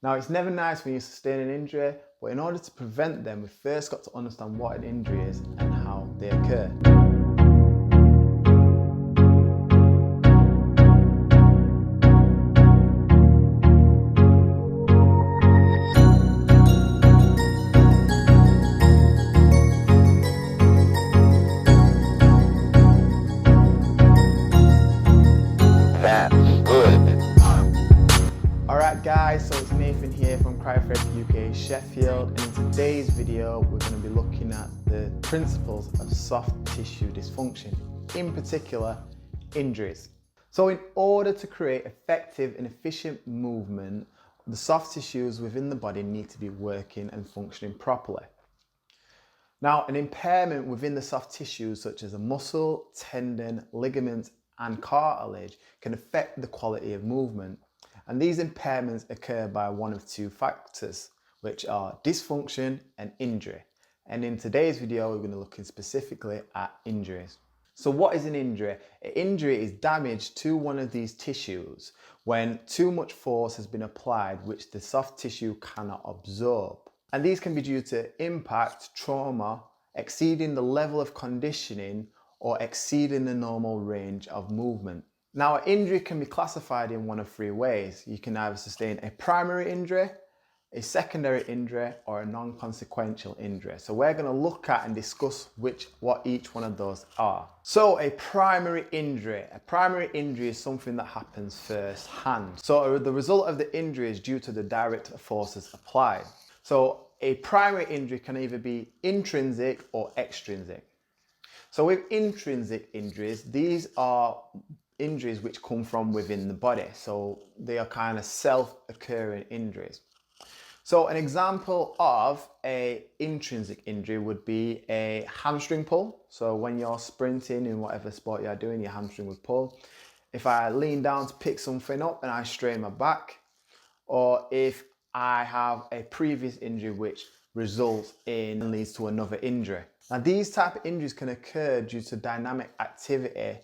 Now, it's never nice when you sustain an injury, but in order to prevent them, we've first got to understand what an injury is and how they occur. Alright guys, so it's Nathan here from Cryo UK Sheffield, and in today's video we're going to be looking at the principles of soft tissue dysfunction, in particular injuries. So in order to create effective and efficient movement, the soft tissues within the body need to be working and functioning properly. Now, an impairment within the soft tissues such as a muscle, tendon, ligament and cartilage can affect the quality of movement. And these impairments occur by one of two factors, which are dysfunction and injury. And in today's video, we're going to look specifically at injuries. So what is an injury? An injury is damage to one of these tissues when too much force has been applied which the soft tissue cannot absorb. And these can be due to impact, trauma, exceeding the level of conditioning, or exceeding the normal range of movement. Now, an injury can be classified in one of three ways. You can either sustain a primary injury, a secondary injury, or a non-consequential injury. So we're going to look at and discuss what each one of those are. So a primary injury. A primary injury is something that happens firsthand. So the result of the injury is due to the direct forces applied. So a primary injury can either be intrinsic or extrinsic. So with intrinsic injuries, these are injuries which come from within the body. So they are kind of self-occurring injuries. So an example of an intrinsic injury would be a hamstring pull. So when you're sprinting in whatever sport you're doing, your hamstring would pull. If I lean down to pick something up and I strain my back, or if I have a previous injury which results in and leads to another injury. Now these type of injuries can occur due to dynamic activity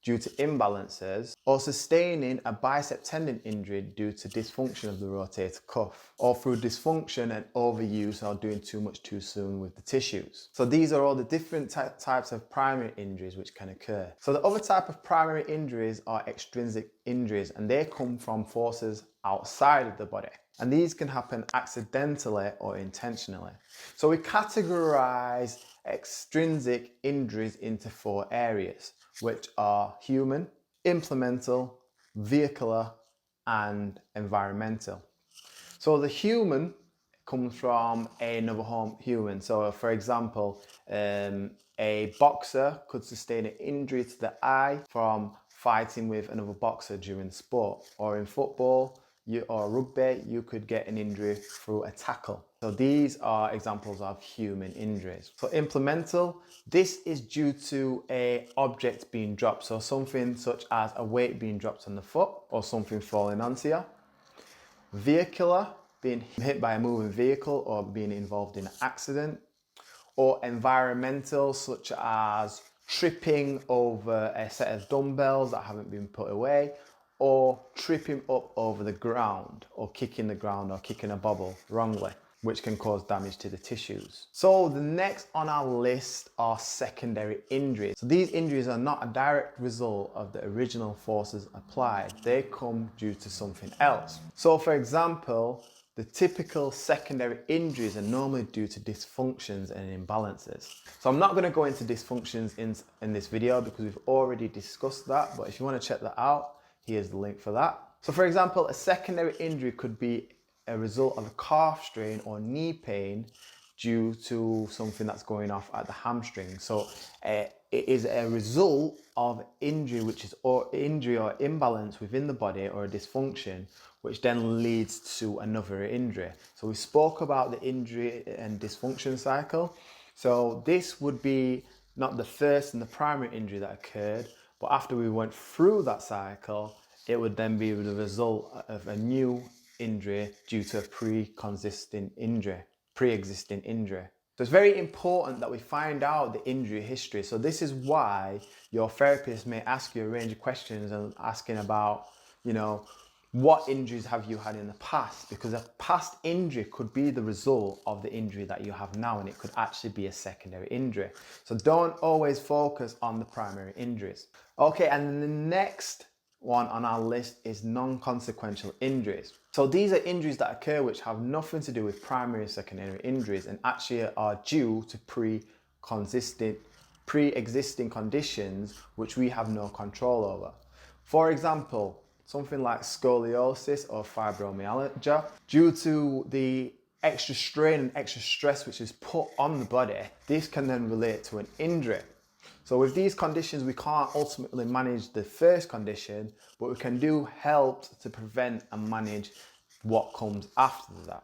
due to imbalances, or sustaining a bicep tendon injury due to dysfunction of the rotator cuff, or through dysfunction and overuse or doing too much too soon with the tissues. So these are all the different types of primary injuries which can occur. So the other type of primary injuries are extrinsic injuries, and they come from forces outside of the body. And these can happen accidentally or intentionally. So we categorize extrinsic injuries into four areas, which are human, implemental, vehicular, and environmental. So the human comes from another human. So for example, a boxer could sustain an injury to the eye from fighting with another boxer during sport, or in football or rugby, you could get an injury through a tackle. So these are examples of human injuries. So implemental, this is due to an object being dropped. So something such as a weight being dropped on the foot or something falling onto you. Vehicular, being hit by a moving vehicle or being involved in an accident. Or environmental, such as tripping over a set of dumbbells that haven't been put away, or tripping up over the ground, or kicking the ground, or kicking a bobble wrongly, which can cause damage to the tissues. So the next on our list are secondary injuries. So these injuries are not a direct result of the original forces applied. They come due to something else. So for example, the typical secondary injuries are normally due to dysfunctions and imbalances. So I'm not going to go into dysfunctions in this video because we've already discussed that, but if you want to check that out, here's the link for that. So for example, a secondary injury could be a result of a calf strain or knee pain due to something that's going off at the hamstring. So it is a result of injury, which is injury or imbalance within the body, or a dysfunction, which then leads to another injury. So we spoke about the injury and dysfunction cycle. So this would be not the first and the primary injury that occurred, but after we went through that cycle, it would then be the result of a new injury due to a pre-existing injury. So it's very important that we find out the injury history. So this is why your therapist may ask you a range of questions and asking about, what injuries have you had in the past? Because a past injury could be the result of the injury that you have now, and it could actually be a secondary injury. So don't always focus on the primary injuries. Okay, and then the next one on our list is non-consequential injuries. So these are injuries that occur which have nothing to do with primary or secondary injuries and actually are due to pre-existing conditions which we have no control over. For example, something like scoliosis or fibromyalgia, due to the extra strain and extra stress which is put on the body, this can then relate to an injury. So with these conditions, we can't ultimately manage the first condition, but we can do help to prevent and manage what comes after that.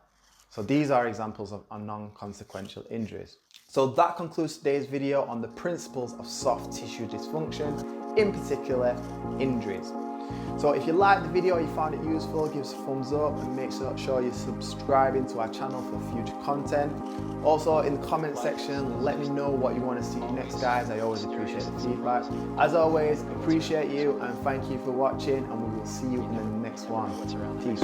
So these are examples of non-consequential injuries. So that concludes today's video on the principles of soft tissue dysfunction, in particular injuries. So if you liked the video, you found it useful, give us a thumbs up and make sure you're subscribing to our channel for future content. Also in the comment section, let me know what you want to see next, guys. I always appreciate the feedback. As always, appreciate you and thank you for watching, and we will see you in the next one. Peace.